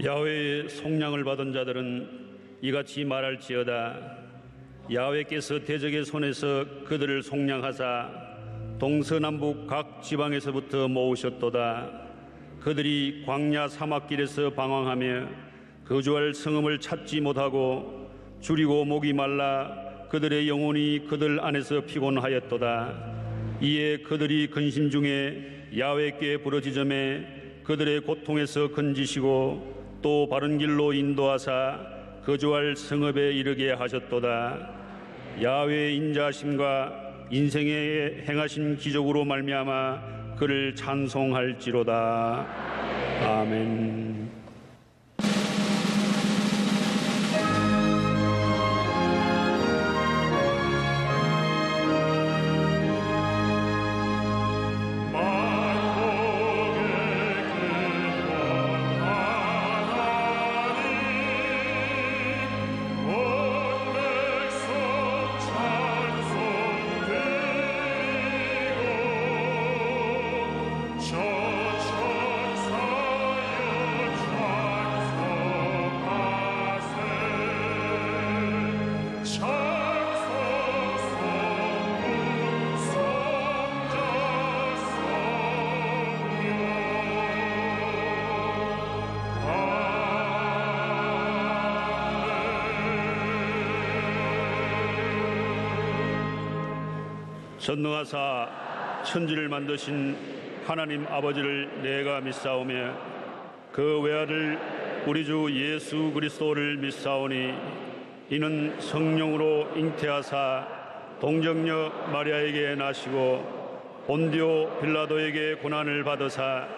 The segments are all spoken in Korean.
야훼의 속량을 받은 자들은 이같이 말할지어다. 야훼께서 대적의 손에서 그들을 속량하사 동서남북 각 지방에서부터 모으셨도다. 그들이 광야 사막길에서 방황하며 거주할 성읍을 찾지 못하고 줄이고 목이 말라 그들의 영혼이 그들 안에서 피곤하였도다. 이에 그들이 근심 중에 야훼께 부르짖음에 그들의 고통에서 건지시고 또 바른 길로 인도하사 거주할 성읍에 이르게 하셨도다. 야훼의 인자하심과 인생에 행하신 기적으로 말미암아 그를 찬송할지로다. 아멘. 전능하사 천지를 만드신 하나님 아버지를 내가 믿사오며 그 외아들 우리 주 예수 그리스도를 믿사오니 이는 성령으로 잉태하사 동정녀 마리아에게 나시고 본디오 빌라도에게 고난을 받으사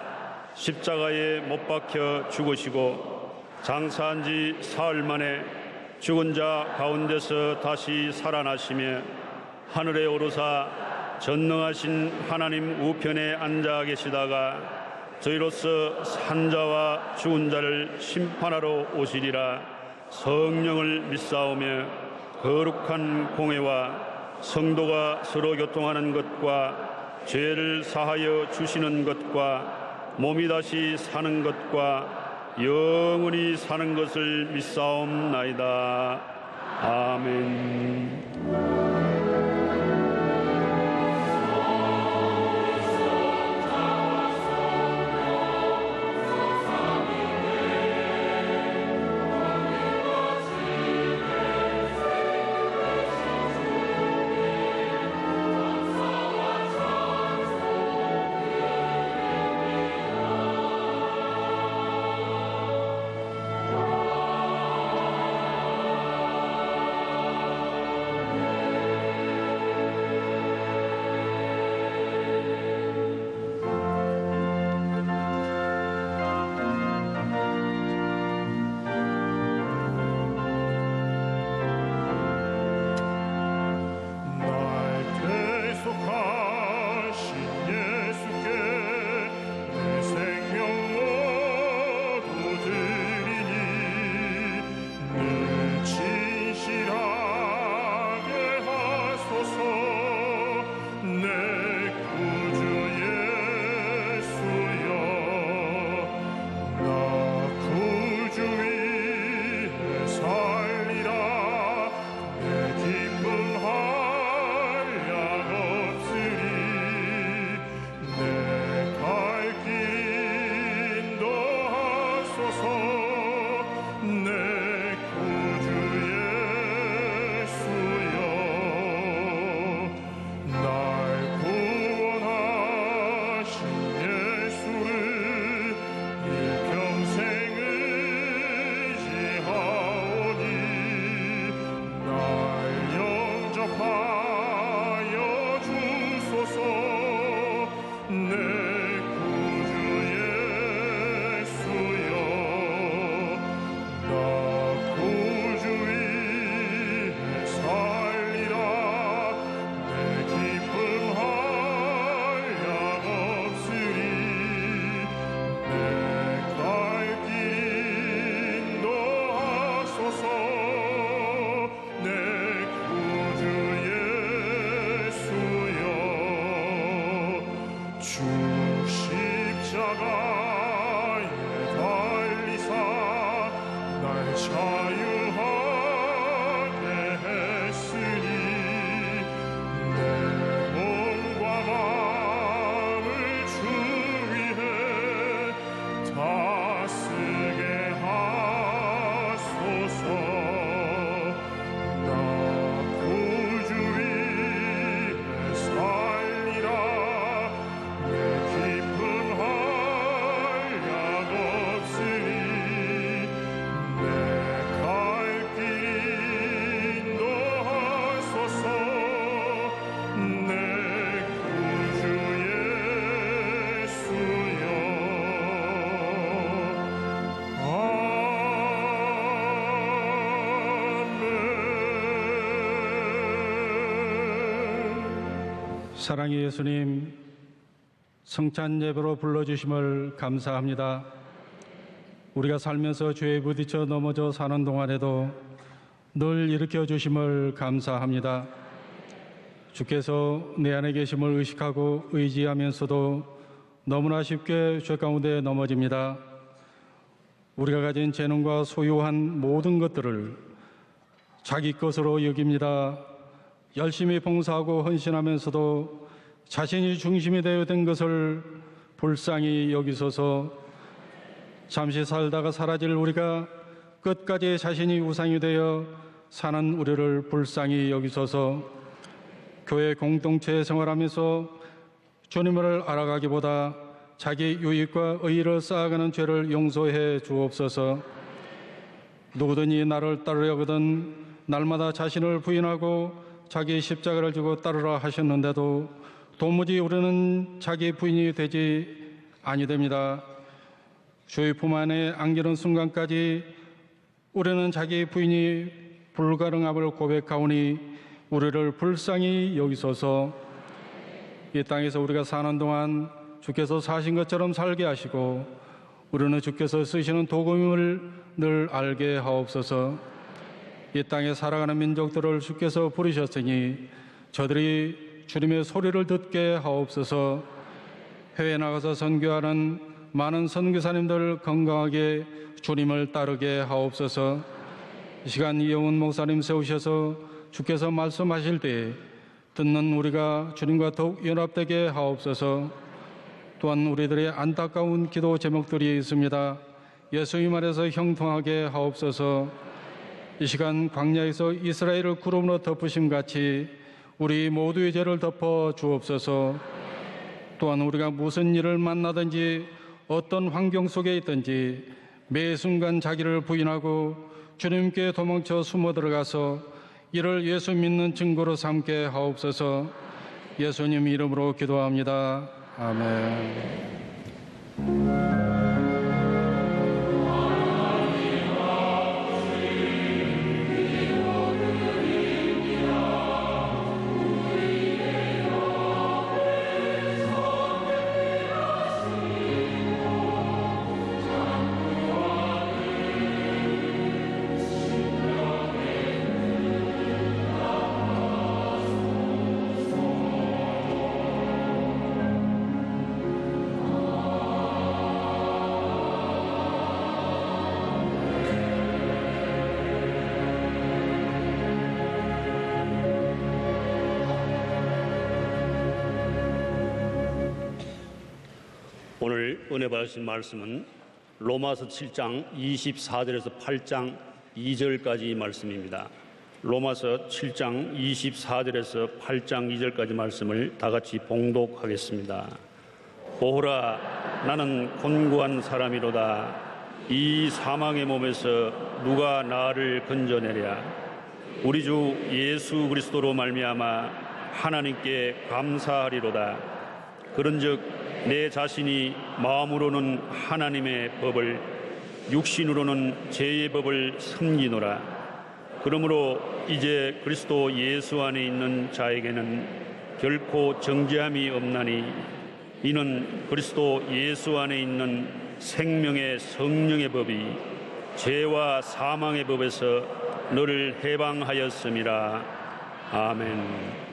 십자가에 못 박혀 죽으시고 장사한 지 사흘 만에 죽은 자 가운데서 다시 살아나시며 하늘에 오르사 전능하신 하나님 우편에 앉아 계시다가 저희로서 산 자와 죽은 자를 심판하러 오시리라. 성령을 믿사오며 거룩한 공회와 성도가 서로 교통하는 것과 죄를 사하여 주시는 것과 몸이 다시 사는 것과 영원히 사는 것을 믿사옵나이다. 아멘. 주 십자가에 달리사 사랑의 예수님, 성찬 예배로 불러주심을 감사합니다. 우리가 살면서 죄에 부딪혀 넘어져 사는 동안에도 늘 일으켜 주심을 감사합니다. 주께서 내 안에 계심을 의식하고 의지하면서도 너무나 쉽게 죄 가운데 넘어집니다. 우리가 가진 재능과 소유한 모든 것들을 자기 것으로 여깁니다. 열심히 봉사하고 헌신하면서도 자신이 중심이 되어 된 것을 불쌍히 여기소서. 잠시 살다가 사라질 우리가 끝까지 자신이 우상이 되어 사는 우리를 불쌍히 여기소서. 교회 공동체 생활하면서 주님을 알아가기보다 자기 유익과 의의를 쌓아가는 죄를 용서해 주옵소서. 누구든지 나를 따르려거든 날마다 자신을 부인하고 자기 십자가를 지고 따르라 하셨는데도 도무지 우리는 자기 부인이 되지 아니됩니다. 주의 품 안에 안기는 순간까지 우리는 자기 부인이 불가능함을 고백하오니 우리를 불쌍히 여기소서. 이 땅에서 우리가 사는 동안 주께서 사신 것처럼 살게 하시고 우리는 주께서 쓰시는 도금임을 늘 알게 하옵소서. 이 땅에 살아가는 민족들을 주께서 부르셨으니 저들이 주님의 소리를 듣게 하옵소서. 해외에 나가서 선교하는 많은 선교사님들 건강하게 주님을 따르게 하옵소서. 이 시간 이영훈 목사님 세우셔서 주께서 말씀하실 때 듣는 우리가 주님과 더욱 연합되게 하옵소서. 또한 우리들의 안타까운 기도 제목들이 있습니다. 예수님 안에서 형통하게 하옵소서. 이 시간 광야에서 이스라엘을 구름으로 덮으심 같이 우리 모두의 죄를 덮어 주옵소서. 또한 우리가 무슨 일을 만나든지 어떤 환경 속에 있든지 매 순간 자기를 부인하고 주님께 도망쳐 숨어 들어가서 이를 예수 믿는 증거로 삼게 하옵소서. 예수님 이름으로 기도합니다. 아멘. 오늘 은혜 받으신 말씀은 로마서 7장 24절에서 8장 2절까지 말씀입니다. 로마서 7장 24절에서 8장 2절까지 말씀을 다 같이 봉독하겠습니다. 보호라, 나는 곤고한 사람이로다. 이 사망의 몸에서 누가 나를 건져내랴. 우리 주 예수 그리스도로 말미암아 하나님께 감사하리로다. 그런즉 내 자신이 마음으로는 하나님의 법을, 육신으로는 죄의 법을 섬기노라. 그러므로 이제 그리스도 예수 안에 있는 자에게는 결코 정죄함이 없나니 이는 그리스도 예수 안에 있는 생명의 성령의 법이 죄와 사망의 법에서 너를 해방하였음이라. 아멘.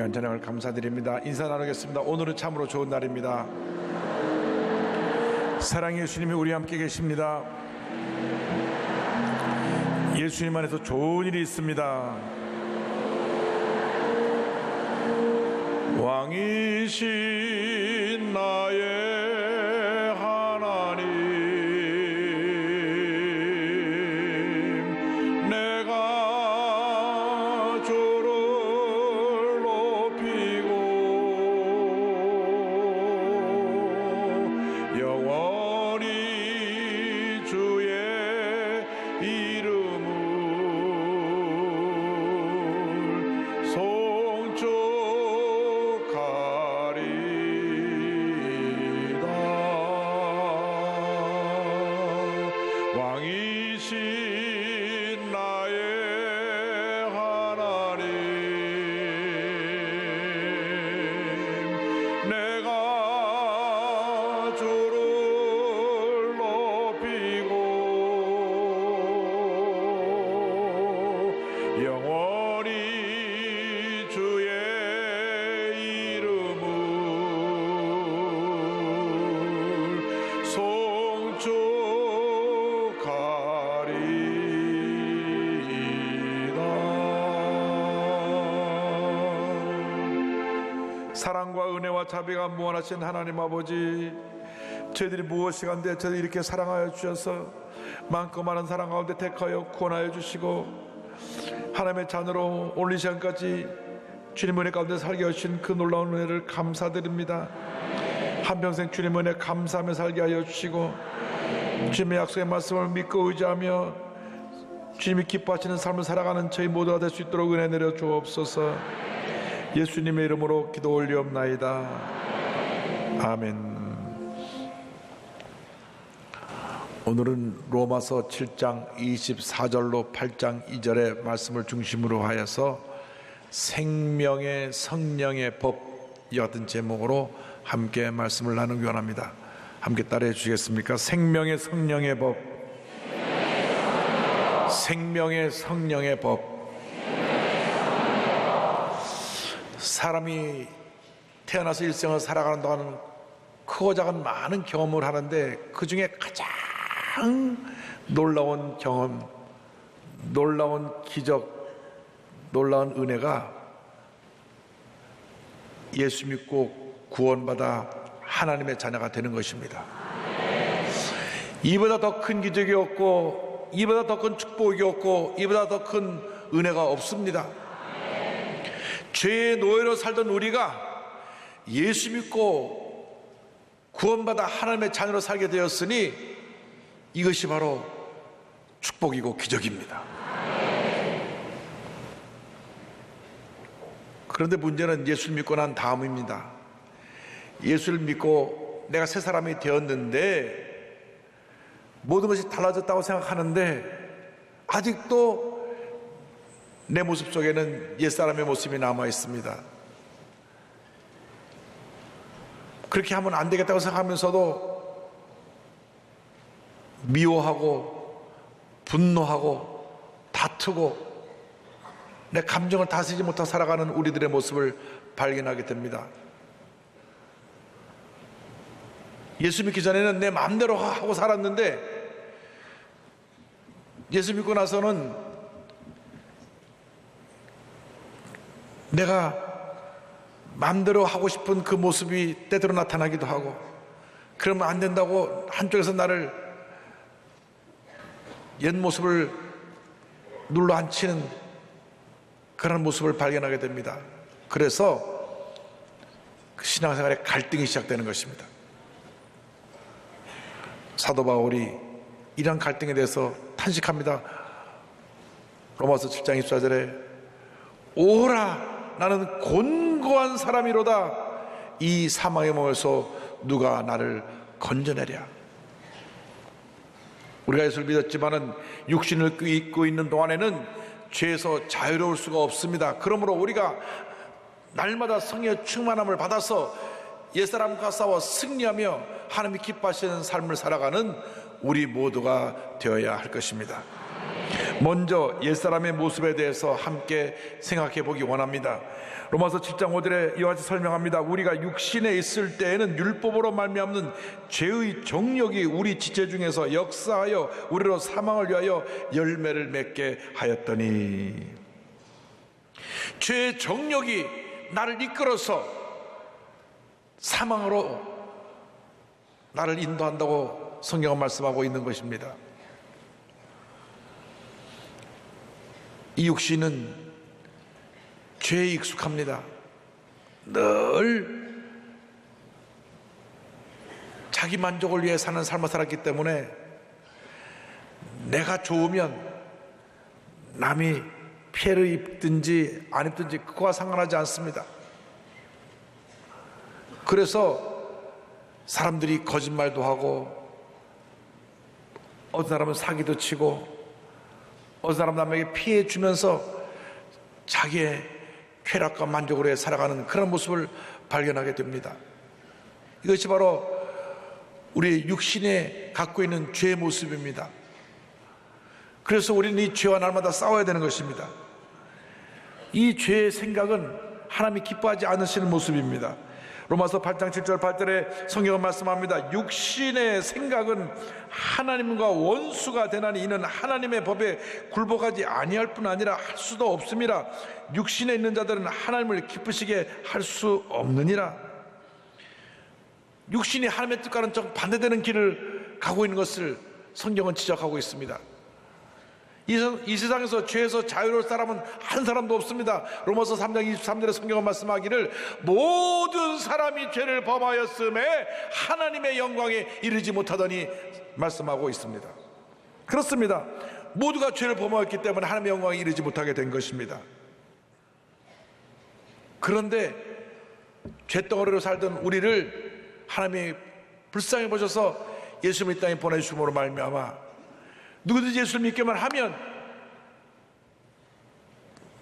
귀한 찬양을 감사드립니다. 인사 나누겠습니다. 오늘은 참으로 좋은 날입니다. 사랑의 예수님이 우리 함께 계십니다. 예수님 안에서 좋은 일이 있습니다. 왕이신 나의 하나님, 내가 주를 높이고 영원히 주의 이름을 왕이신 나의 하나님, 내가 주를 높이고 영원히 주의 이름을 사랑과 은혜와 자비가 무한하신 하나님 아버지, 저희들이 무엇이 간데 저희들 이렇게 사랑하여 주셔서 많고 많은 사랑 가운데 택하여 구원하여 주시고 하나님의 자녀로 오늘 이 시간까지 주님 은혜 가운데 살게 하신 그 놀라운 은혜를 감사드립니다. 한평생 주님 은혜 감사하며 살게 하여 주시고 주님의 약속의 말씀을 믿고 의지하며 주님이 기뻐하시는 삶을 살아가는 저희 모두가 될 수 있도록 은혜 내려 주옵소서. 예수님의 이름으로 기도 올리옵나이다. 아멘. 오늘은 로마서 7장 24절로 8장 2절의 말씀을 중심으로 하여서 생명의 성령의 법 같은 제목으로 함께 말씀을 나누기 원합니다. 함께 따라해 주시겠습니까? 생명의 성령의 법, 생명의 성령의 법. 사람이 태어나서 일생을 살아가는 동안 크고 작은 많은 경험을 하는데 그 중에 가장 놀라운 경험, 놀라운 기적, 놀라운 은혜가 예수 믿고 구원받아 하나님의 자녀가 되는 것입니다. 이보다 더 큰 기적이 없고 이보다 더 큰 축복이 없고 이보다 더 큰 은혜가 없습니다. 죄의 노예로 살던 우리가 예수 믿고 구원받아 하나님의 자녀로 살게 되었으니 이것이 바로 축복이고 기적입니다. 그런데 문제는 예수를 믿고 난 다음입니다. 예수를 믿고 내가 새 사람이 되었는데 모든 것이 달라졌다고 생각하는데 아직도 내 모습 속에는 옛사람의 모습이 남아 있습니다. 그렇게 하면 안 되겠다고 생각하면서도 미워하고 분노하고 다투고 내 감정을 다스리지 못하고 살아가는 우리들의 모습을 발견하게 됩니다. 예수 믿기 전에는 내 마음대로 하고 살았는데 예수 믿고 나서는 내가 마음대로 하고 싶은 그 모습이 때때로 나타나기도 하고 그러면 안 된다고 한쪽에서 나를 옛 모습을 눌러 앉히는 그런 모습을 발견하게 됩니다. 그래서 그 신앙생활에 갈등이 시작되는 것입니다. 사도 바울이 이런 갈등에 대해서 탄식합니다. 로마서 7장 24절에 오라 나는 곤고한 사람이로다 이 사망의 몸에서 누가 나를 건져내랴. 우리가 예수를 믿었지만은 육신을 입고 있는 동안에는 죄에서 자유로울 수가 없습니다. 그러므로 우리가 날마다 성령의 충만함을 받아서 옛사람과 싸워 승리하며 하나님이 기뻐하시는 삶을 살아가는 우리 모두가 되어야 할 것입니다. 먼저 옛사람의 모습에 대해서 함께 생각해 보기 원합니다. 로마서 7장 5절에 이와 같이 설명합니다. 우리가 육신에 있을 때에는 율법으로 말미암는 죄의 정욕이 우리 지체 중에서 역사하여 우리로 사망을 위하여 열매를 맺게 하였더니, 죄의 정욕이 나를 이끌어서 사망으로 나를 인도한다고 성경은 말씀하고 있는 것입니다. 이 육신은 죄에 익숙합니다. 늘 자기 만족을 위해 사는 삶을 살았기 때문에 내가 좋으면 남이 피해를 입든지 안 입든지 그거와 상관하지 않습니다. 그래서 사람들이 거짓말도 하고, 어떤 사람은 사기도 치고, 어떤 사람 남에게 피해 주면서 자기의 쾌락과 만족으로 살아가는 그런 모습을 발견하게 됩니다. 이것이 바로 우리 육신에 갖고 있는 죄의 모습입니다. 그래서 우리는 이 죄와 날마다 싸워야 되는 것입니다. 이 죄의 생각은 하나님이 기뻐하지 않으시는 모습입니다. 로마서 8장 7절 8절에 성경은 말씀합니다. 육신의 생각은 하나님과 원수가 되나니 이는 하나님의 법에 굴복하지 아니할 뿐 아니라 할 수도 없음이라. 육신에 있는 자들은 하나님을 기쁘시게 할 수 없느니라. 육신이 하나님의 뜻과는 좀 반대되는 길을 가고 있는 것을 성경은 지적하고 있습니다. 이 세상에서 죄에서 자유로울 사람은 한 사람도 없습니다. 로마서 3장 23절에 성경은 말씀하기를 모든 사람이 죄를 범하였음에 하나님의 영광에 이르지 못하더니 말씀하고 있습니다. 그렇습니다. 모두가 죄를 범하였기 때문에 하나님의 영광에 이르지 못하게 된 것입니다. 그런데 죄덩어리로 살던 우리를 하나님이 불쌍히 보셔서 예수님을 이 땅에 보내주심으로 말미암아 누구든지 예수를 믿기만 하면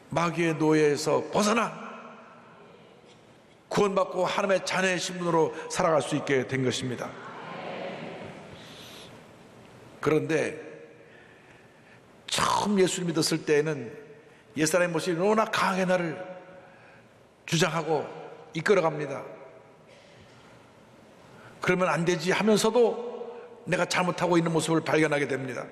마귀의 노예에서 벗어나 구원받고 하나님의 자녀의 신분으로 살아갈 수 있게 된 것입니다. 그런데 처음 예수를 믿었을 때에는 옛사람의 모습이 너무나 강하게 나를 주장하고 이끌어갑니다. 그러면 안 되지 하면서도 내가 잘못하고 있는 모습을 발견하게 됩니다.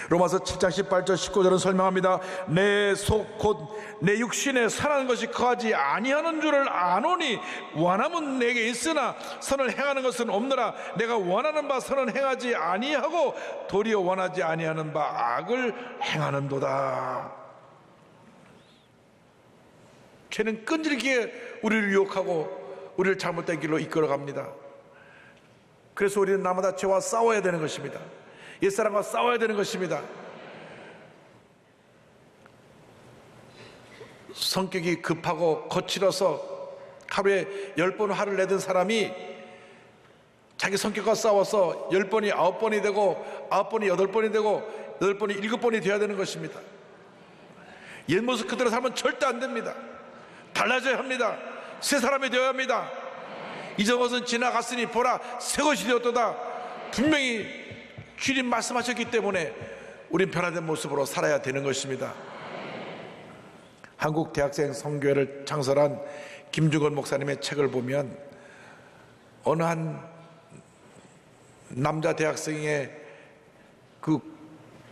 로마서 7장 18절 19절은 설명합니다. 내 속 곧 내 육신에 선한 것이 거하지 아니하는 줄을 아노니 원함은 내게 있으나 선을 행하는 것은 없느라. 내가 원하는 바 선은 행하지 아니하고 도리어 원하지 아니하는 바 악을 행하는도다. 죄는 끈질기게 우리를 유혹하고 우리를 잘못된 길로 이끌어갑니다. 그래서 우리는 날마다 죄와 싸워야 되는 것입니다. 옛사람과 싸워야 되는 것입니다. 성격이 급하고 거칠어서 하루에 10번 화를 내던 사람이 자기 성격과 싸워서 10번이 9번이 되고 9번이 8번이 되고 8번이 7번이 되어야 되는 것입니다. 옛 모습 그대로 살면 절대 안 됩니다. 달라져야 합니다. 새 사람이 되어야 합니다. 이전 것은 지나갔으니 보라 새 것이 되었도다. 분명히 주님 말씀하셨기 때문에 우린 변화된 모습으로 살아야 되는 것입니다. 한국 대학생 선교회를 창설한 김중건 목사님의 책을 보면 어느 한 남자 대학생의 그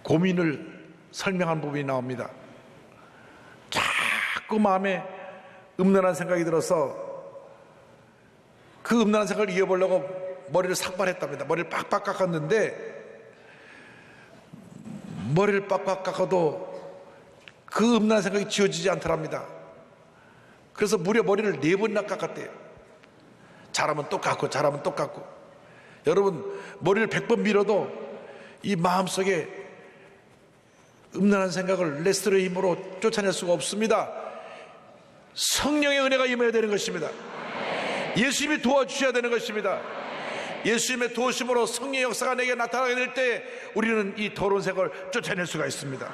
고민을 설명한 부분이 나옵니다. 자꾸 마음에 음란한 생각이 들어서 그 음란한 생각을 이겨보려고 머리를 삭발했답니다. 머리를 빡빡 깎았는데 머리를 빡빡 깎아도 그 음란한 생각이 지워지지 않더랍니다. 그래서 무려 머리를 4번이나 깎았대요. 잘하면 또 깎고 잘하면 또 깎고. 여러분 머리를 100번 밀어도 이 마음속에 음란한 생각을 레스토의 힘으로 쫓아낼 수가 없습니다. 성령의 은혜가 임해야 되는 것입니다. 예수님이 도와주셔야 되는 것입니다. 예수님의 도우심으로 성령의 역사가 내게 나타나게 될 때 우리는 이 더러운 생각을 쫓아낼 수가 있습니다.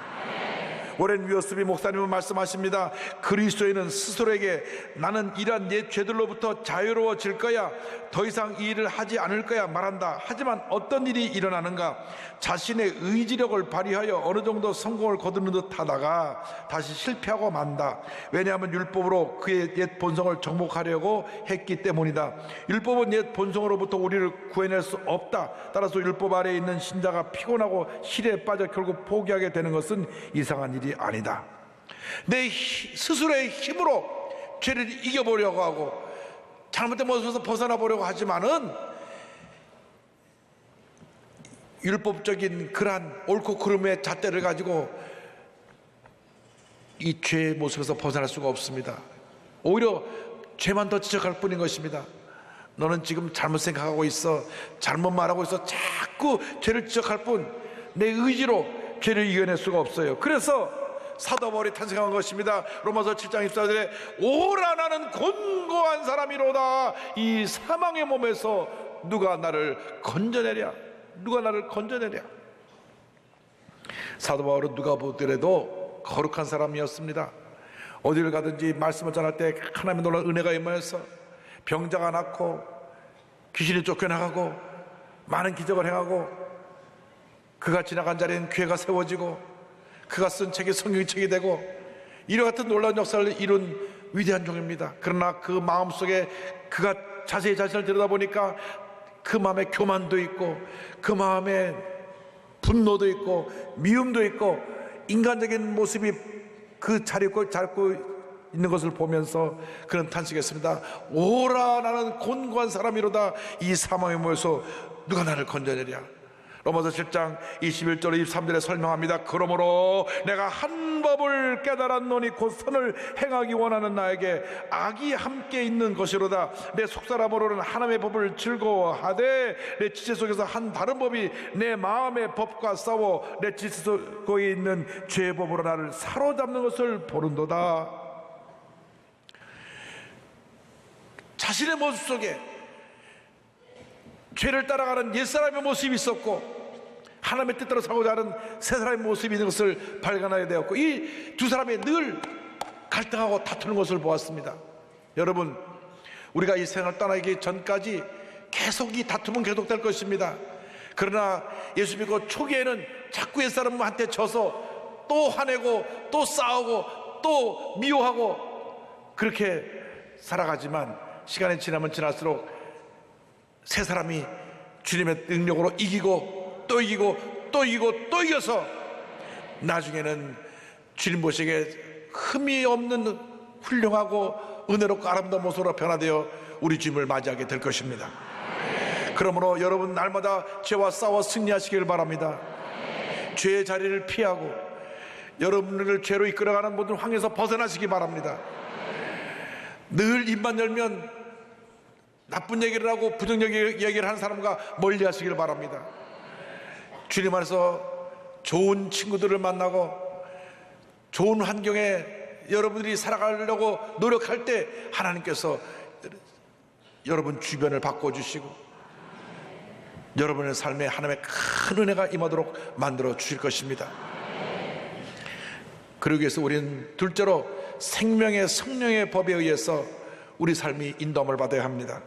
오랜 위어스비 목사님은 말씀하십니다. 그리스도인은 스스로에게 나는 이러한 옛 죄들로부터 자유로워질 거야, 더 이상 이 일을 하지 않을 거야 말한다. 하지만 어떤 일이 일어나는가? 자신의 의지력을 발휘하여 어느 정도 성공을 거두는 듯 하다가 다시 실패하고 만다. 왜냐하면 율법으로 그의 옛 본성을 정복하려고 했기 때문이다. 율법은 옛 본성으로부터 우리를 구해낼 수 없다. 따라서 율법 아래에 있는 신자가 피곤하고 실에 빠져 결국 포기하게 되는 것은 이상한 일이 아니다. 내 스스로의 힘으로 죄를 이겨보려고 하고 잘못된 모습에서 벗어나 보려고 하지만은 율법적인 그러한 옳고 그름의 잣대를 가지고 이 죄의 모습에서 벗어날 수가 없습니다. 오히려 죄만 더 지적할 뿐인 것입니다. 너는 지금 잘못 생각하고 있어, 잘못 말하고 있어, 자꾸 죄를 지적할 뿐 내 의지로 죄를 이겨낼 수가 없어요. 그래서 사도 바울이 탄생한 것입니다. 로마서 7장 14절에 오라 나는 곤고한 사람이로다. 이 사망의 몸에서 누가 나를 건져내랴, 누가 나를 건져내랴. 사도 바울은 누가 보더라도 거룩한 사람이었습니다. 어디를 가든지 말씀을 전할 때 하나님의 놀라운 은혜가 임하여서 병자가 낫고 귀신이 쫓겨나가고 많은 기적을 행하고, 그가 지나간 자리엔 교회가 세워지고 그가 쓴 책이 성경책이 되고 이와 같은 놀라운 역사를 이룬 위대한 종입니다. 그러나 그 마음속에 그가 자세히 자신을 들여다보니까 그 마음에 교만도 있고 그 마음에 분노도 있고 미움도 있고 인간적인 모습이 그 자리고 잡고 있는 것을 보면서 그는 탄식했습니다. 오라 나는 곤고한 사람이로다. 이 사망의 몸에서 누가 나를 건져내랴. 로마서 7장 21절 23절에 설명합니다. 그러므로 내가 한 법을 깨달았노니 곧 선을 행하기 원하는 나에게 악이 함께 있는 것이로다. 내 속사람으로는 하나님의 법을 즐거워하되 내 지체 속에서 한 다른 법이 내 마음의 법과 싸워 내 지체 속에 있는 죄의 법으로 나를 사로잡는 것을 보는도다. 자신의 모습 속에 죄를 따라가는 옛사람의 모습이 있었고 하나님의 뜻대로 살고자 하는 새 사람의 모습이 있는 것을 발견하게 되었고, 이 두 사람이 늘 갈등하고 다투는 것을 보았습니다. 여러분, 우리가 이 생을 떠나기 전까지 계속 이 다툼은 계속될 것입니다. 그러나 예수 믿고 초기에는 자꾸 옛사람한테 져서 또 화내고 또 싸우고 또 미워하고 그렇게 살아가지만 시간이 지나면 지날수록 새 사람이 주님의 능력으로 이기고 또 이기고 또 이기고 또 이겨서 나중에는 주님 보시기에 흠이 없는 훌륭하고 은혜롭고 아름다운 모습으로 변화되어 우리 주님을 맞이하게 될 것입니다. 그러므로 여러분 날마다 죄와 싸워 승리하시길 바랍니다. 죄의 자리를 피하고 여러분을 죄로 이끌어가는 모든 황에서 벗어나시기 바랍니다. 늘 입만 열면 나쁜 얘기를 하고 부정적 얘기를 하는 사람과 멀리 하시길 바랍니다. 주님 안에서 좋은 친구들을 만나고 좋은 환경에 여러분들이 살아가려고 노력할 때 하나님께서 여러분 주변을 바꿔주시고 여러분의 삶에 하나님의 큰 은혜가 임하도록 만들어 주실 것입니다. 그러기 위해서 우리는 둘째로 생명의 성령의 법에 의해서 우리 삶이 인도함을 받아야 합니다.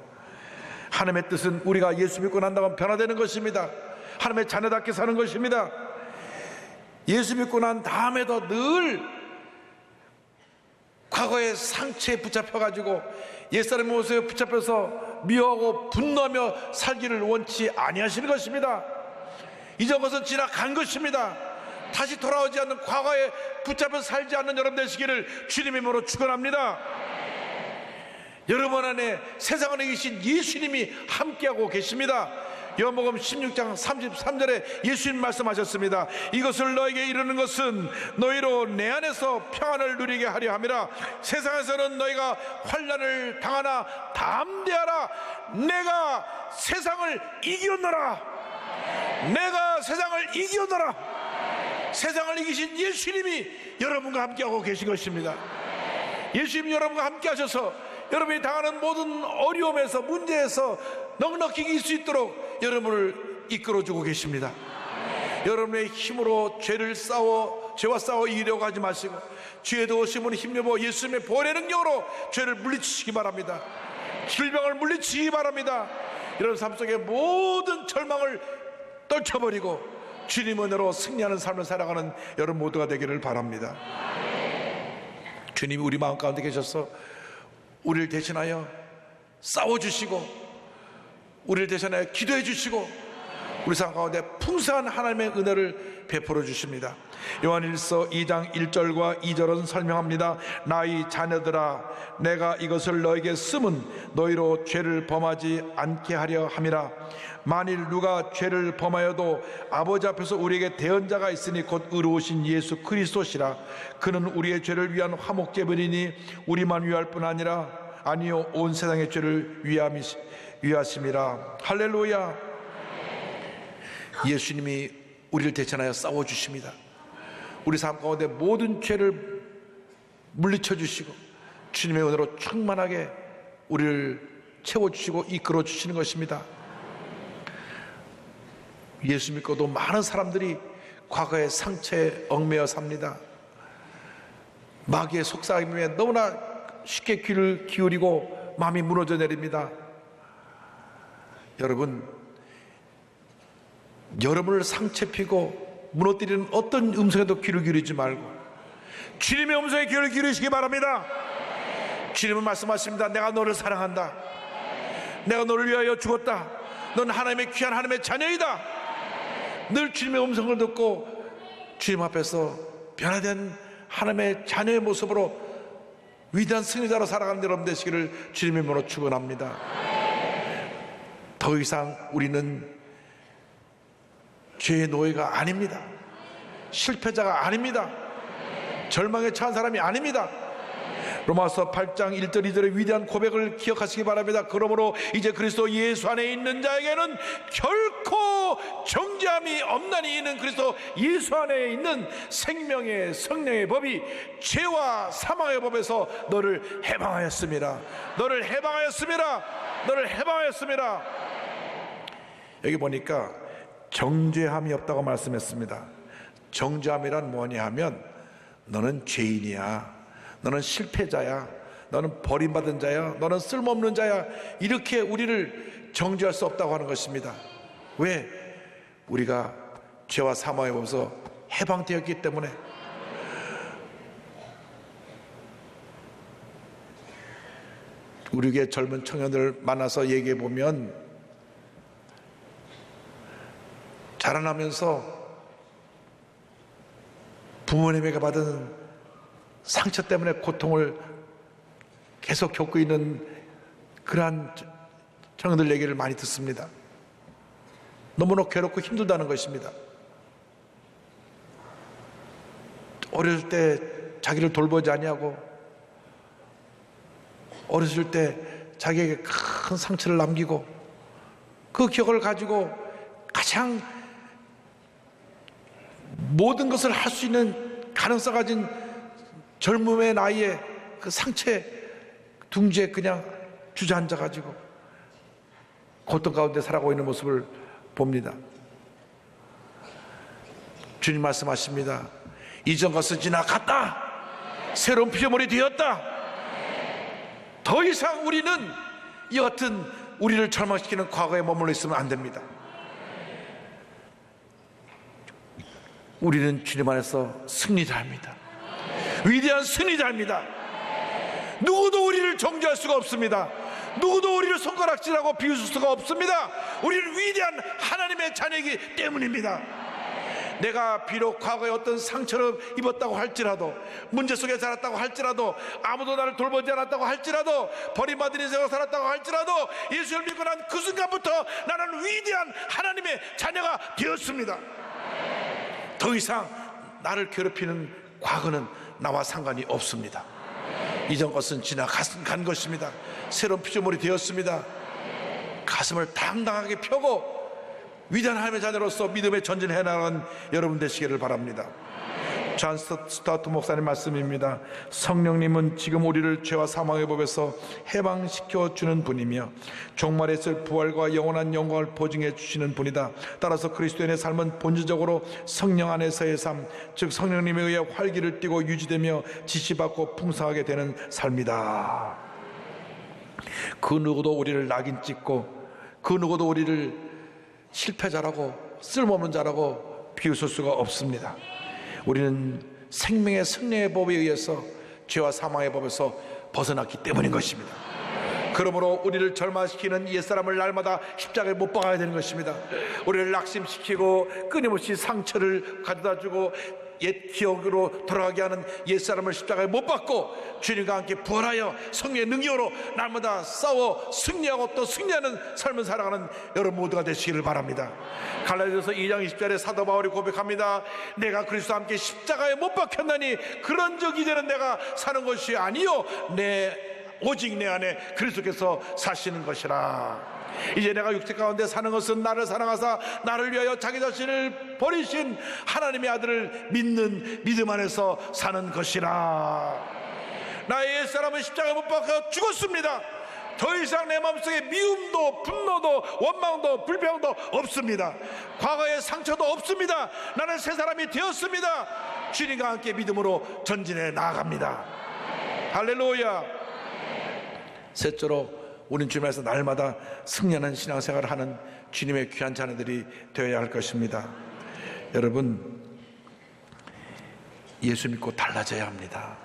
하나님의 뜻은 우리가 예수 믿고 난다면 변화되는 것입니다. 하나님의 자녀답게 사는 것입니다. 예수 믿고 난 다음에도 늘 과거의 상처에 붙잡혀가지고 옛사람의 모습에 붙잡혀서 미워하고 분노하며 살기를 원치 아니하시는 것입니다. 이전 것은 지나간 것입니다. 다시 돌아오지 않는 과거에 붙잡혀 살지 않는 여러분 되시기를 주님의 이름으로 축원합니다. 여러분 안에 세상 안에 계신 예수님이 함께하고 계십니다. 요한복음 16장 33절에 예수님 말씀하셨습니다. 이것을 너에게 이르는 것은 너희로 내 안에서 평안을 누리게 하려 함이라. 세상에서는 너희가 환난을 당하나 담대하라. 내가 세상을 이겼노라. 내가 세상을 이겼노라. 세상을 이기신 예수님이 여러분과 함께하고 계신 것입니다. 예수님이 여러분과 함께 하셔서 여러분이 당하는 모든 어려움에서 문제에서 넉넉히 이길 수 있도록 여러분을 이끌어주고 계십니다. 여러분의 힘으로 죄를 싸워 죄와 싸워 이기려고 하지 마시고 죄에 더우심으로 힘입어 예수님의 보혈의 능력으로 죄를 물리치시기 바랍니다. 질병을 물리치기 바랍니다. 이런 삶 속에 모든 절망을 떨쳐버리고 주님 은혜로 승리하는 삶을 살아가는 여러분 모두가 되기를 바랍니다. 주님이 우리 마음 가운데 계셔서 우리를 대신하여 싸워주시고 우리를 대신하여 기도해 주시고 우리 삶 가운데 풍성한 하나님의 은혜를 베풀어 주십니다. 요한일서 2장 1절과 2절은 설명합니다. 나의 자녀들아 내가 이것을 너에게 쓰면 너희로 죄를 범하지 않게 하려 함이라. 만일 누가 죄를 범하여도 아버지 앞에서 우리에게 대언자가 있으니 곧 의로우신 예수 그리스도시라. 그는 우리의 죄를 위한 화목제물이니 우리만 위할 뿐 아니라 아니요 온 세상의 죄를 위하심이라. 할렐루야. 예수님이 우리를 대신하여 싸워주십니다. 우리 삶 가운데 모든 죄를 물리쳐 주시고 주님의 은혜로 충만하게 우리를 채워주시고 이끌어 주시는 것입니다. 예수 믿고도 많은 사람들이 과거의 상처에 얽매여 삽니다. 마귀의 속삭임에 너무나 쉽게 귀를 기울이고 마음이 무너져 내립니다. 여러분을 상처피고 무너뜨리는 어떤 음성에도 귀를 기울이지 말고 주님의 음성에 귀를 기울이시기 바랍니다. 주님은 말씀하십니다. 내가 너를 사랑한다. 내가 너를 위하여 죽었다. 넌 하나님의 귀한 하나님의 자녀이다. 늘 주님의 음성을 듣고 주님 앞에서 변화된 하나님의 자녀의 모습으로 위대한 승리자로 살아가는 여러분 되시기를 주님의 이름으로 축원합니다. 더 이상 우리는 죄의 노예가 아닙니다. 실패자가 아닙니다. 절망에 처한 사람이 아닙니다. 로마서 8장 1절 2절의 위대한 고백을 기억하시기 바랍니다. 그러므로 이제 그리스도 예수 안에 있는 자에게는 결코 정죄함이 없나니 이는 그리스도 예수 안에 있는 생명의 성령의 법이 죄와 사망의 법에서 너를 해방하였습니다. 너를 해방하였습니다. 너를 해방하였습니다. 여기 보니까 정죄함이 없다고 말씀했습니다. 정죄함이란 뭐냐 하면 너는 죄인이야, 너는 실패자야, 너는 버림받은 자야, 너는 쓸모없는 자야, 이렇게 우리를 정죄할 수 없다고 하는 것입니다. 왜? 우리가 죄와 사망의 법에서 해방되었기 때문에. 우리에게 젊은 청년들 만나서 얘기해 보면 자라나면서 부모님에게 받은 상처 때문에 고통을 계속 겪고 있는 그러한 청년들 얘기를 많이 듣습니다. 너무나 괴롭고 힘들다는 것입니다. 어렸을 때 자기를 돌보지 아니하고 어렸을 때 자기에게 큰 상처를 남기고 그 기억을 가지고 가장 모든 것을 할 수 있는 가능성 가진 젊음의 나이에 그 상처에 둥지에 그냥 주저앉아 가지고 고통 가운데 살아가고 있는 모습을 봅니다. 주님 말씀하십니다. 이전 것은 지나갔다. 새로운 피조물이 되었다. 더 이상 우리는 이 같은 우리를 절망시키는 과거에 머물러 있으면 안 됩니다. 우리는 주님 안에서 승리자입니다. 위대한 승리자입니다. 누구도 우리를 정죄할 수가 없습니다. 누구도 우리를 손가락질하고 비웃을 수가 없습니다. 우리는 위대한 하나님의 자녀이기 때문입니다. 내가 비록 과거에 어떤 상처를 입었다고 할지라도, 문제 속에 살았다고 할지라도, 아무도 나를 돌보지 않았다고 할지라도, 버림받은 인생을 살았다고 할지라도, 예수를 믿고 난 그 순간부터 나는 위대한 하나님의 자녀가 되었습니다. 더 이상 나를 괴롭히는 과거는 나와 상관이 없습니다. 이전 것은 지나간 것입니다. 새로운 피조물이 되었습니다. 가슴을 당당하게 펴고 위대한 하나님의 자녀로서 믿음의 전진해 나가는 여러분 되시기를 바랍니다. 존 스타트 목사님 말씀입니다. 성령님은 지금 우리를 죄와 사망의 법에서 해방시켜 주는 분이며 종말에 있을 부활과 영원한 영광을 보증해 주시는 분이다. 따라서 그리스도인의 삶은 본질적으로 성령 안에서의 삶, 즉 성령님에 의해 활기를 띠고 유지되며 지시받고 풍성하게 되는 삶이다. 그 누구도 우리를 낙인 찍고 그 누구도 우리를 실패자라고 쓸모없는 자라고 비웃을 수가 없습니다. 우리는 생명의 승리의 법에 의해서 죄와 사망의 법에서 벗어났기 때문인 것입니다. 그러므로 우리를 절망시키는 옛사람을 날마다 십자가에 못 박아야 되는 것입니다. 우리를 낙심시키고 끊임없이 상처를 가져다주고 옛 기억으로 돌아가게 하는 옛사람을 십자가에 못 박고 주님과 함께 부활하여 성령의 능력으로 날마다 싸워 승리하고 또 승리하는 삶을 살아가는 여러분 모두가 되시기를 바랍니다. 갈라디아서 2장 20절에 사도 바울이 고백합니다. 내가 그리스도와 함께 십자가에 못 박혔나니 그런적 이제는 내가 사는 것이 아니요 오직 내 안에 그리스도께서 사시는 것이라. 이제 내가 육체 가운데 사는 것은 나를 사랑하사 나를 위하여 자기 자신을 버리신 하나님의 아들을 믿는 믿음 안에서 사는 것이라. 나의 옛사람은 십자가에 못 박혀 죽었습니다. 더 이상 내 마음속에 미움도 분노도 원망도 불평도 없습니다. 과거의 상처도 없습니다. 나는 새 사람이 되었습니다. 주님과 함께 믿음으로 전진해 나아갑니다. 할렐루야. 셋째로 우리는 주님에서 날마다 승리하는 신앙생활을 하는 주님의 귀한 자녀들이 되어야 할 것입니다. 여러분, 예수 믿고 달라져야 합니다.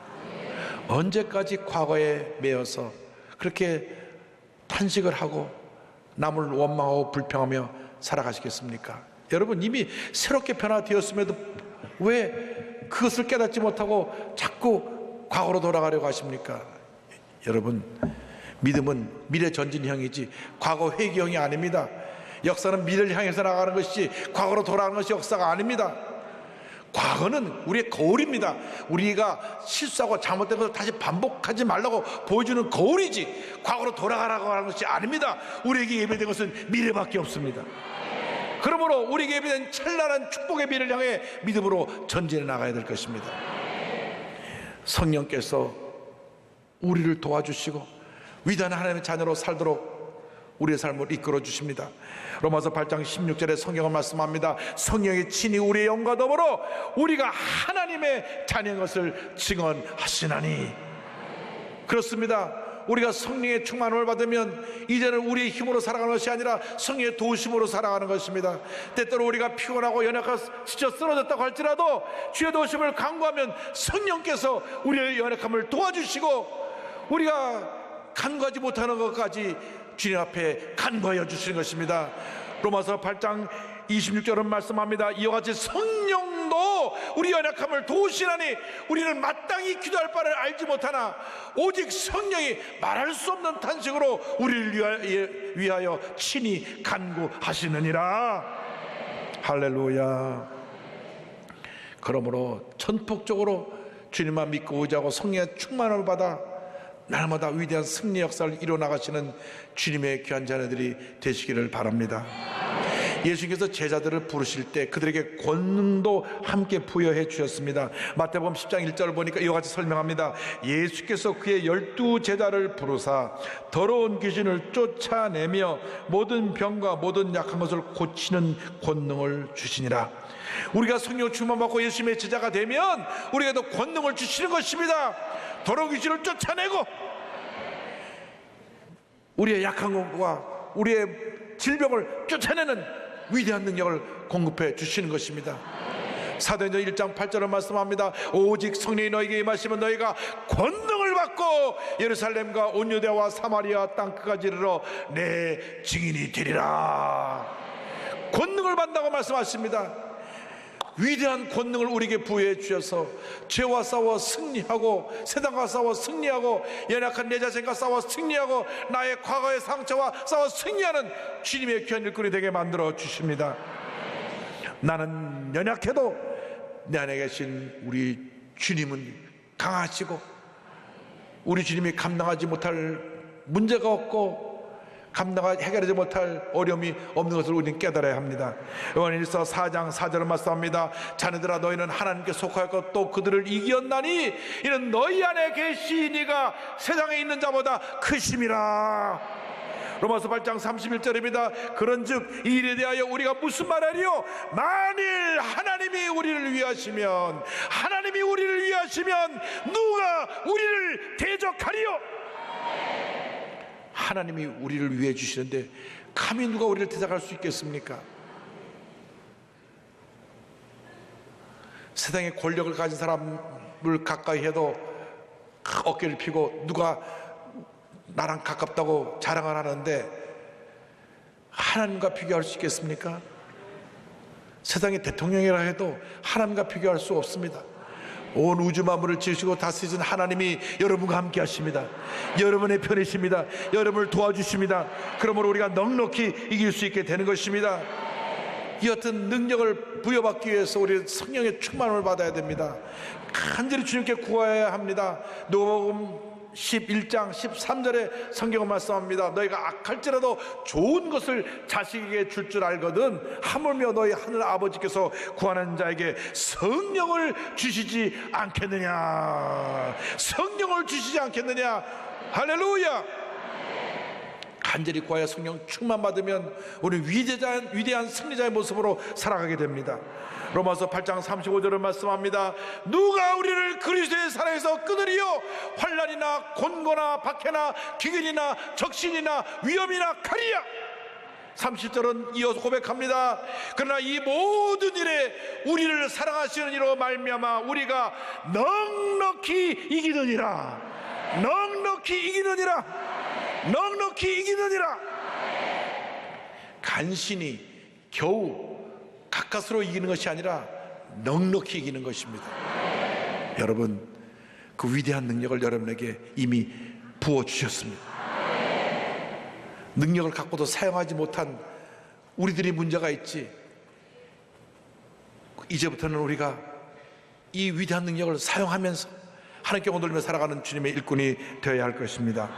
언제까지 과거에 매여서 그렇게 탄식을 하고 남을 원망하고 불평하며 살아가시겠습니까? 여러분, 이미 새롭게 변화되었음에도 왜 그것을 깨닫지 못하고 자꾸 과거로 돌아가려고 하십니까? 여러분, 믿음은 미래 전진형이지 과거 회귀형이 아닙니다. 역사는 미래를 향해서 나가는 것이지 과거로 돌아가는 것이 역사가 아닙니다. 과거는 우리의 거울입니다. 우리가 실수하고 잘못된 것을 다시 반복하지 말라고 보여주는 거울이지 과거로 돌아가라고 하는 것이 아닙니다. 우리에게 예배된 것은 미래밖에 없습니다. 그러므로 우리에게 예배된 찬란한 축복의 미래를 향해 믿음으로 전진해 나가야 될 것입니다. 성령께서 우리를 도와주시고 위대한 하나님의 자녀로 살도록 우리의 삶을 이끌어 주십니다. 로마서 8장 16절에 성경은 말씀합니다. 성령이 친히 우리의 영과 더불어 우리가 하나님의 자녀인 것을 증언하시나니. 그렇습니다. 우리가 성령의 충만함을 받으면 이제는 우리의 힘으로 살아가는 것이 아니라 성령의 도우심으로 살아가는 것입니다. 때때로 우리가 피곤하고 연약하고 지쳐 쓰러졌다고 할지라도 주의 도우심을 간구하면 성령께서 우리의 연약함을 도와주시고 우리가 간구하지 못하는 것까지 주님 앞에 간구하여 주시는 것입니다. 로마서 8장 26절은 말씀합니다. 이와 같이 성령도 우리 연약함을 도우시나니 우리는 마땅히 기도할 바를 알지 못하나 오직 성령이 말할 수 없는 탄식으로 우리를 위하여 친히 간구하시느니라. 할렐루야. 그러므로 전폭적으로 주님만 믿고 의지하고 성령의 충만함을 받아 날마다 위대한 승리 역사를 이뤄나가시는 주님의 귀한 자녀들이 되시기를 바랍니다. 예수님께서 제자들을 부르실 때 그들에게 권능도 함께 부여해 주셨습니다. 마태복음 10장 1절을 보니까 이와 같이 설명합니다. 예수께서 그의 12제자를 부르사 더러운 귀신을 쫓아내며 모든 병과 모든 약한 것을 고치는 권능을 주시니라. 우리가 성령 충만받고 예수님의 제자가 되면 우리에게도 권능을 주시는 것입니다. 더러운 귀신을 쫓아내고 우리의 약한 것과 우리의 질병을 쫓아내는 위대한 능력을 공급해 주시는 것입니다. 사도행전 1장 8절을 말씀합니다. 오직 성령이 너희에게 임하시면 너희가 권능을 받고 예루살렘과 온 유대와 사마리아 땅 끝까지 이르러 내 증인이 되리라. 권능을 받는다고 말씀하십니다. 위대한 권능을 우리에게 부여해 주셔서 죄와 싸워 승리하고 세상과 싸워 승리하고 연약한 내 자신과 싸워 승리하고 나의 과거의 상처와 싸워 승리하는 주님의 귀한 일꾼이 되게 만들어 주십니다. 나는 연약해도 내 안에 계신 우리 주님은 강하시고 우리 주님이 감당하지 못할 문제가 없고 해결하지 못할 어려움이 없는 것을 우리는 깨달아야 합니다. 요한일서 4장 4절을 말씀합니다. 자녀들아 너희는 하나님께 속하였고 또 그들을 이겼나니 이는 너희 안에 계시니가 세상에 있는 자보다 크심이라. 로마서 8장 31절입니다. 그런즉 이 일에 대하여 우리가 무슨 말하리요? 만일 하나님이 우리를 위하시면 누가 우리를 대적하리요? 하나님이 우리를 위해 주시는데 감히 누가 우리를 대적할 수 있겠습니까? 세상에 권력을 가진 사람을 가까이 해도 어깨를 펴고 누가 나랑 가깝다고 자랑을 하는데 하나님과 비교할 수 있겠습니까? 세상의 대통령이라 해도 하나님과 비교할 수 없습니다. 온 우주 만물을 지으시고 다스리신 하나님이 여러분과 함께 하십니다. 여러분의 편이십니다. 여러분을 도와주십니다. 그러므로 우리가 넉넉히 이길 수 있게 되는 것입니다. 이 같은 능력을 부여받기 위해서 우리는 성령의 충만을 받아야 됩니다. 간절히 주님께 구해야 합니다. 누가복음 11장 13절에 성경은 말씀합니다. 너희가 악할지라도 좋은 것을 자식에게 줄 줄 알거든 하물며 너희 하늘 아버지께서 구하는 자에게 성령을 주시지 않겠느냐. 성령을 주시지 않겠느냐. 할렐루야. 간절히 구하여 성령 충만 받으면 우리 위대한 승리자의 모습으로 살아가게 됩니다. 로마서 8장 35절을 말씀합니다. 누가 우리를 그리스도의 사랑에서 끊으리요? 환난이나 곤고나 박해나 기근이나 적신이나 위험이나 칼이야. 30절은 이어서 고백합니다. 그러나 이 모든 일에 우리를 사랑하시는 이로 말미암아 우리가 넉넉히 이기느니라. 간신히 겨우 가까스로 이기는 것이 아니라 넉넉히 이기는 것입니다. 여러분, 그 위대한 능력을 여러분에게 이미 부어주셨습니다. 능력을 갖고도 사용하지 못한 우리들이 문제가 있지, 이제부터는 우리가 이 위대한 능력을 사용하면서 하나님께 온돌리며 살아가는 주님의 일꾼이 되어야 할 것입니다.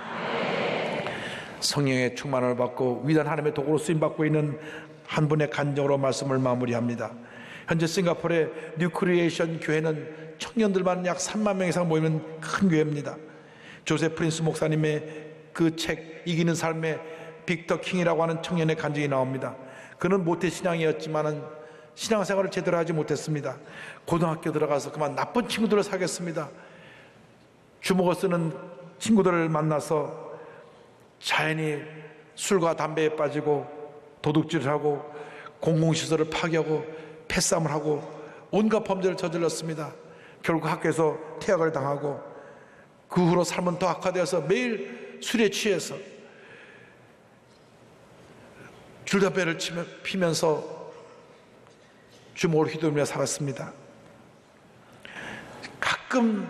성령의 충만을 받고 위대한 하나님의 도구로 쓰임받고 있는 한 분의 간증으로 말씀을 마무리합니다. 현재 싱가포르의 뉴크리에이션 교회는 청년들만 약 3만 명 이상 모이는 큰 교회입니다. 조셉 프린스 목사님의 그 책 이기는 삶의 빅터 킹이라고 하는 청년의 간증이 나옵니다. 그는 모태신앙이었지만은 신앙생활을 제대로 하지 못했습니다. 고등학교 들어가서 그만 나쁜 친구들을 사귀었습니다. 주먹을 쓰는 친구들을 만나서 자연히 술과 담배에 빠지고 도둑질을 하고 공공시설을 파괴하고 패싸움을 하고 온갖 범죄를 저질렀습니다. 결국 학교에서 퇴학을 당하고 그 후로 삶은 더 악화되어서 매일 술에 취해서 줄담배를 피면서 주먹을 휘두르며 살았습니다. 가끔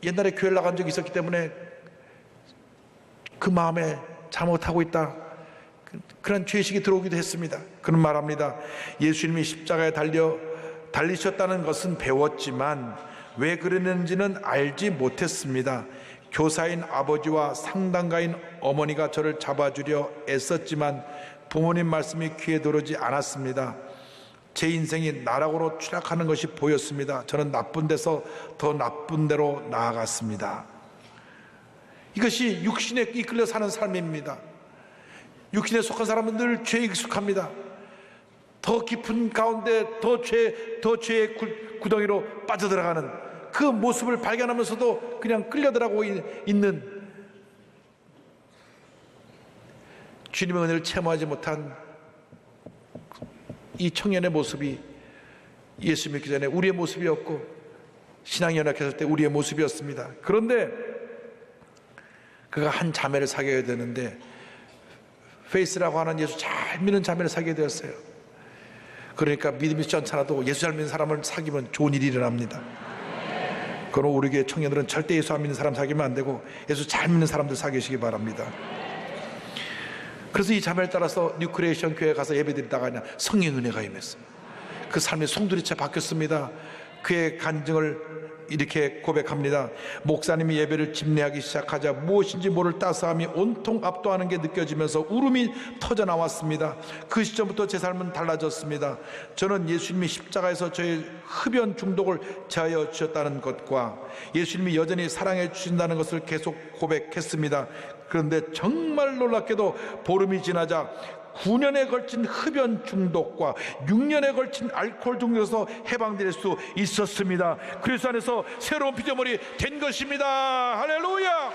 옛날에 교회를 나간 적이 있었기 때문에 그 마음에 잘못하고 있다, 그런 죄의식이 들어오기도 했습니다. 그는 말합니다. 예수님이 십자가에 달리셨다는 것은 배웠지만 왜 그랬는지는 알지 못했습니다. 교사인 아버지와 상담가인 어머니가 저를 잡아주려 애썼지만 부모님 말씀이 귀에 들어오지 않았습니다. 제 인생이 나락으로 추락하는 것이 보였습니다. 저는 나쁜 데서 더 나쁜 데로 나아갔습니다. 이것이 육신에 이끌려 사는 삶입니다. 육신에 속한 사람은 늘 죄에 익숙합니다. 더 깊은 가운데 더 죄의 구덩이로 빠져들어가는 그 모습을 발견하면서도 그냥 끌려들어가고 있는 주님의 은혜를 체험하지 못한 이 청년의 모습이 예수 믿기 전에 우리의 모습이었고 신앙이 연약했을 때 우리의 모습이었습니다. 그런데 그가 한 자매를 사귀어야 되는데 페이스라고 하는 예수 잘 믿는 자매를 사귀게 되었어요. 그러니까 믿음이 쉽지 않더라도 예수 잘 믿는 사람을 사귀면 좋은 일이 일어납니다. 그럼 우리 교회 청년들은 절대 예수 안 믿는 사람 사귀면 안 되고 예수 잘 믿는 사람들 사귀시기 바랍니다. 그래서 이 자매를 따라서 뉴크리에이션 교회에 가서 예배드리다가 그냥 성령 은혜가 임했어요. 그 삶의 송두리째 바뀌었습니다. 그의 간증을 이렇게 고백합니다. 목사님이 예배를 집례하기 시작하자 무엇인지 모를 따스함이 온통 압도하는 게 느껴지면서 울음이 터져 나왔습니다. 그 시점부터 제 삶은 달라졌습니다. 저는 예수님이 십자가에서 저의 흡연 중독을 제하여 주셨다는 것과 예수님이 여전히 사랑해 주신다는 것을 계속 고백했습니다. 그런데 정말 놀랍게도 보름이 지나자 9년에 걸친 흡연 중독과 6년에 걸친 알코올 중독에서 해방될 수 있었습니다. 그리스도 안에서 새로운 피조물이 된 것입니다. 할렐루야.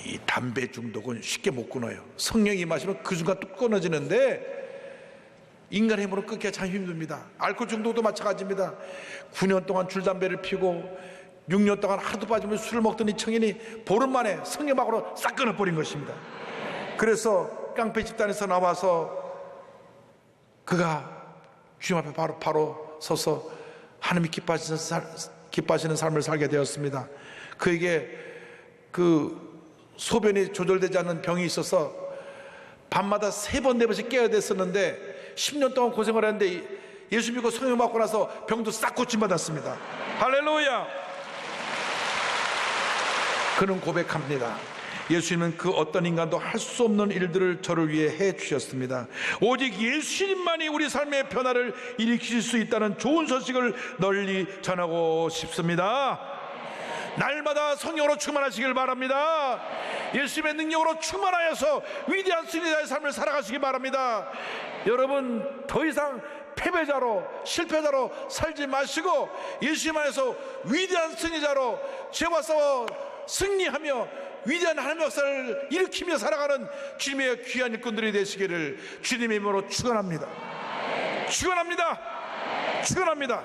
이 담배 중독은 쉽게 못 끊어요. 성령이 마시면 그 순간 뚝 끊어지는데 인간의 힘으로 끊기가 참 힘듭니다. 알코올 중독도 마찬가지입니다. 9년 동안 줄담배를 피우고 6년 동안 하루도 빠지면서 술을 먹던 이 청년이 보름 만에 성령막으로 싹 끊어버린 것입니다. 그래서 깡패 집단에서 나와서 그가 주님 앞에 바로 서서 하나님이 기뻐하시는 삶을 살게 되었습니다. 그에게 그 소변이 조절되지 않는 병이 있어서 밤마다 3번 4번씩 깨어야 됐었는데 10년 동안 고생을 했는데 예수 믿고 성령 받고 나서 병도 싹 고침받았습니다. 할렐루야. 그는 고백합니다. 예수님은 그 어떤 인간도 할 수 없는 일들을 저를 위해 해 주셨습니다. 오직 예수님만이 우리 삶의 변화를 일으키실 수 있다는 좋은 소식을 널리 전하고 싶습니다. 날마다 성령으로 충만하시길 바랍니다. 예수님의 능력으로 충만하여서 위대한 승리자의 삶을 살아가시기 바랍니다. 여러분 더 이상 패배자로 실패자로 살지 마시고 예수님 안에서 위대한 승리자로 죄와 싸워 승리하며 위대한 하나님의 역사를 일으키며 살아가는 주님의 귀한 일꾼들이 되시기를 주님의 이름으로 축원합니다. 축원합니다. 축원합니다.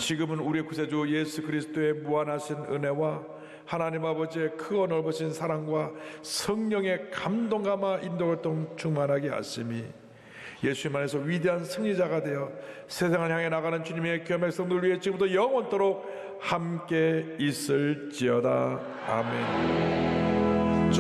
지금은 우리의 구세주 예수 그리스도의 무한하신 은혜와 하나님 아버지의 크고 넓으신 사랑과 성령의 감동감화 인도활동 충만하게 하심이 예수님 안에서 위대한 승리자가 되어 세상을 향해 나가는 주님의 귀한 백성들 위해 지금부터 영원토록 함께 있을지어다. 아멘.